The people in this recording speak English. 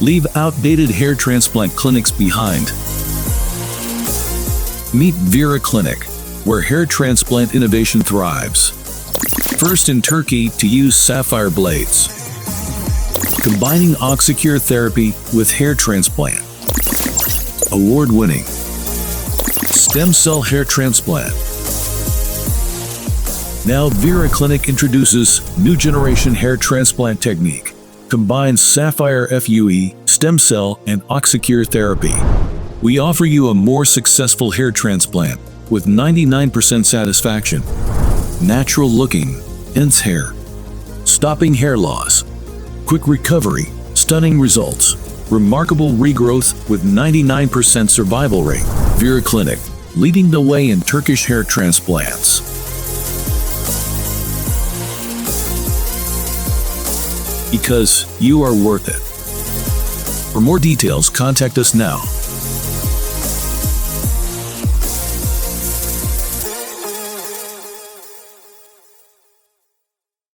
Leave outdated hair transplant clinics behind. Meet Vera Clinic, where hair transplant innovation thrives. First in Turkey to use Sapphire blades. Combining OxyCure Therapy with hair transplant. Award-winning stem cell hair transplant. Now Vera Clinic introduces new generation hair transplant technique. Combines Sapphire FUE, stem cell, and OxyCure Therapy. We offer you a more successful hair transplant with 99% satisfaction. Natural looking, dense hair. Stopping hair loss. Quick recovery, stunning results. Remarkable regrowth with 99% survival rate. Vera Clinic, leading the way in Turkish hair transplants. Because you are worth it. For more details, contact us now.